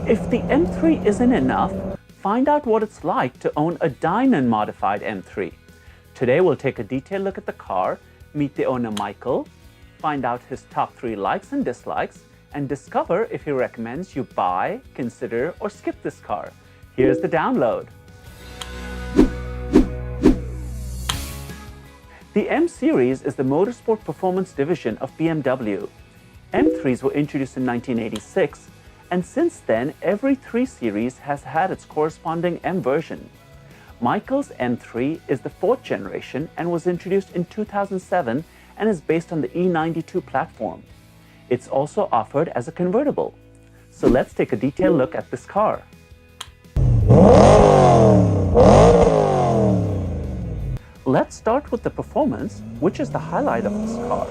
If the M3 isn't enough, find out what it's like to own a Dinan modified M3. Today we'll take a detailed look at the car, meet the owner Michael, find out his top 3 likes and dislikes, and discover if he recommends you buy, consider, or skip this car. Here's the download. The M Series is the motorsport performance division of BMW. M3s were introduced in 1986, and since then, every 3 Series has had its corresponding M version. Michael's M3 is the 4th generation and was introduced in 2007 and is based on the E92 platform. It's also offered as a convertible. So let's take a detailed look at this car. Let's start with the performance, which is the highlight of this car.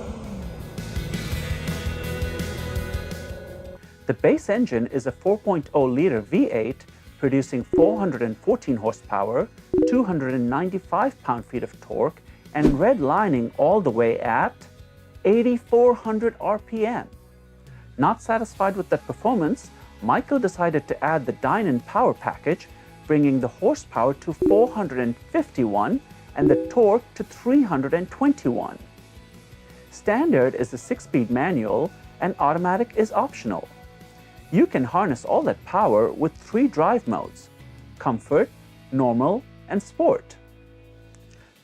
The base engine is a 4.0-liter V8 producing 414 horsepower, 295 pound-feet of torque, and redlining all the way at 8,400 RPM. Not satisfied with that performance, Michael decided to add the Dinan power package, bringing the horsepower to 451 and the torque to 321. Standard is a 6-speed manual and automatic is optional. You can harness all that power with 3 drive modes: Comfort, Normal, and Sport.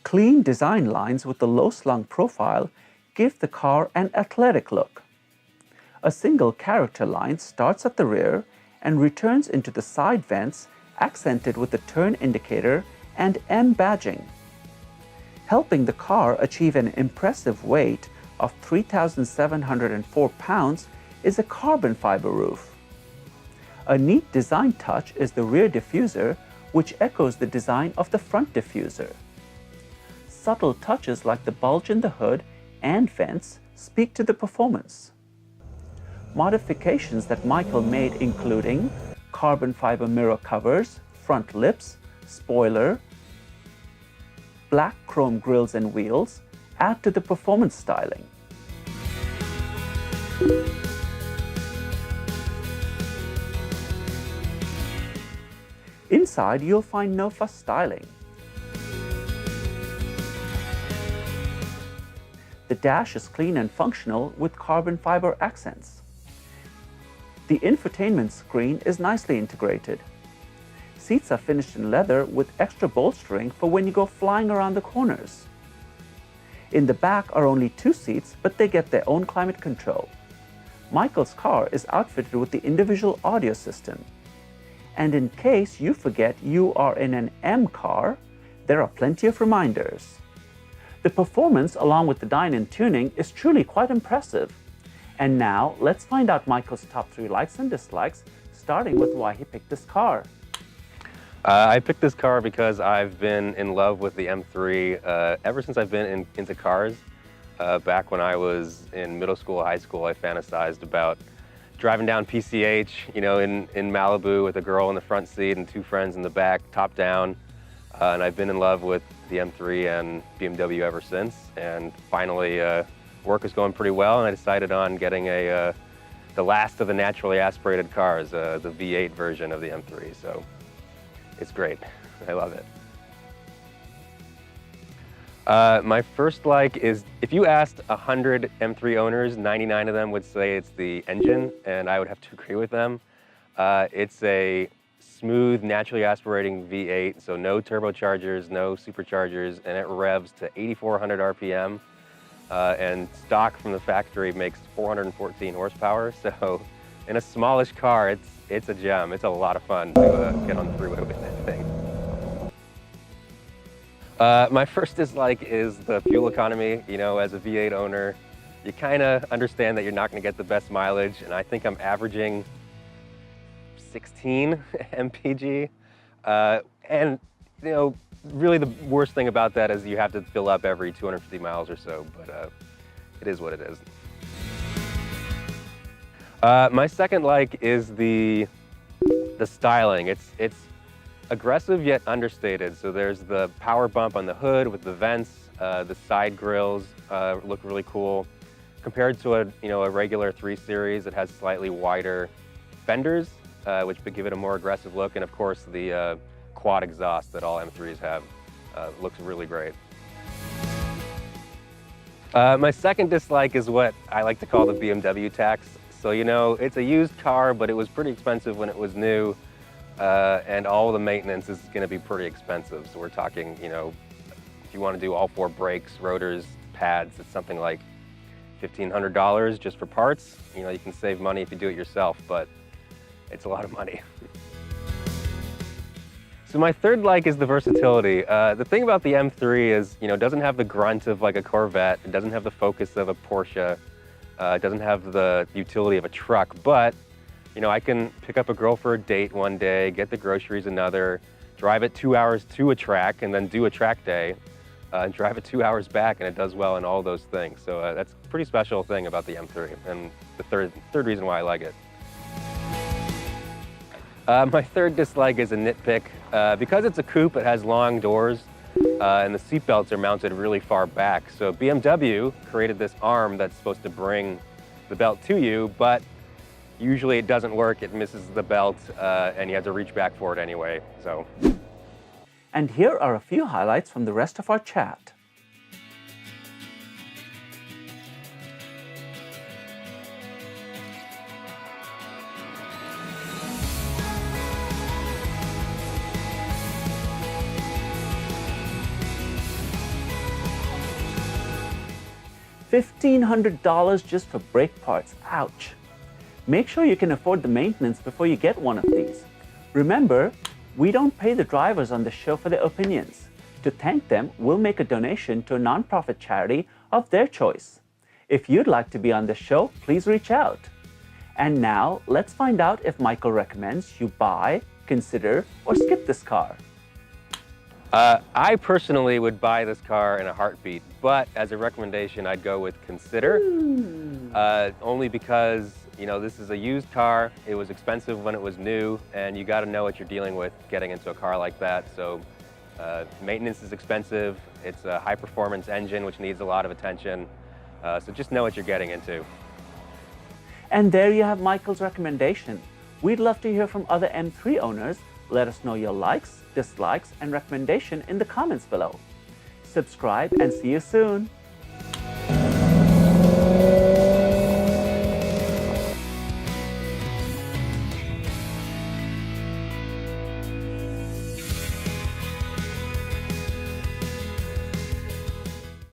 Clean design lines with the low-slung profile give the car an athletic look. A single character line starts at the rear and returns into the side vents, accented with the turn indicator and M badging. Helping the car achieve an impressive weight of 3,704 pounds is a carbon fiber roof. A neat design touch is the rear diffuser, which echoes the design of the front diffuser. Subtle touches like the bulge in the hood and vents speak to the performance. Modifications that Michael made including carbon fiber mirror covers, front lips, spoiler, black chrome grills and wheels add to the performance styling. Inside, you'll find no-fuss styling. The dash is clean and functional with carbon fiber accents. The infotainment screen is nicely integrated. Seats are finished in leather with extra bolstering for when you go flying around the corners. In the back are only 2 seats, but they get their own climate control. Michael's car is outfitted with the individual audio system. And in case you forget you are in an M car, there are plenty of reminders. The performance, along with the Dinan tuning, is truly quite impressive. And now, let's find out Michael's top 3 likes and dislikes, starting with why he picked this car. I picked this car because I've been in love with the M3 ever since I've been into cars. Back when I was in middle school, high school, I fantasized about driving down PCH, you know, in Malibu with a girl in the front seat and 2 friends in the back, top down. And I've been in love with the M3 and BMW ever since. And finally, work was going pretty well, and I decided on getting the last of the naturally aspirated cars, the V8 version of the M3. So it's great. I love it. My first like is, if you asked 100 M3 owners, 99 of them would say it's the engine, and I would have to agree with them. It's a smooth, naturally aspirating V8, so no turbochargers, no superchargers, and it revs to 8,400 RPM, and stock from the factory makes 414 horsepower, so in a smallish car, it's a gem. It's a lot of fun to get on the freeway with that thing. My first dislike is the fuel economy. You know, as a V8 owner, you kind of understand that you're not going to get the best mileage, and I think I'm averaging 16 mpg. And, you know, really the worst thing about that is you have to fill up every 250 miles or so, but it is what it is. My second like is the styling. It's aggressive yet understated. So there's the power bump on the hood with the vents. The side grills look really cool. Compared to a regular 3 Series, it has slightly wider fenders. which would give it a more aggressive look, and of course the quad exhaust that all M3s have. Looks really great. My second dislike is what I like to call the BMW tax. So, you know, it's a used car, but it was pretty expensive when it was new, and all the maintenance is going to be pretty expensive. So we're talking, you know, if you want to do all 4 brakes, rotors, pads, it's something like $1,500 just for parts. You know, you can save money if you do it yourself, but it's a lot of money. So my third like is the versatility. The thing about the M3 is, you know, it doesn't have the grunt of like a Corvette. It doesn't have the focus of a Porsche. It doesn't have the utility of a truck, but, you know, I can pick up a girl for a date one day, get the groceries another, drive it 2 hours to a track, and then do a track day, and drive it 2 hours back, and it does well in all those things. So that's a pretty special thing about the M3, and the third reason why I like it. My third dislike is a nitpick. Because it's a coupe, it has long doors, and the seat belts are mounted really far back. So BMW created this arm that's supposed to bring the belt to you, but usually it doesn't work. It misses the belt, and you have to reach back for it anyway. So. And here are a few highlights from the rest of our chat. $1,500 just for brake parts. Ouch. Make sure you can afford the maintenance before you get one of these. Remember, we don't pay the drivers on the show for their opinions. To thank them, we'll make a donation to a nonprofit charity of their choice. If you'd like to be on the show, please reach out. And now, let's find out if Michael recommends you buy, consider, or skip this car. I personally would buy this car in a heartbeat, but as a recommendation, I'd go with consider. Only because, you know, this is a used car. It was expensive when it was new, and you got to know what you're dealing with getting into a car like that. So maintenance is expensive. It's a high-performance engine, which needs a lot of attention. So just know what you're getting into. And there you have Michael's recommendation. We'd love to hear from other M3 owners. Let us know your likes, dislikes, and recommendation in the comments below. Subscribe and see you soon.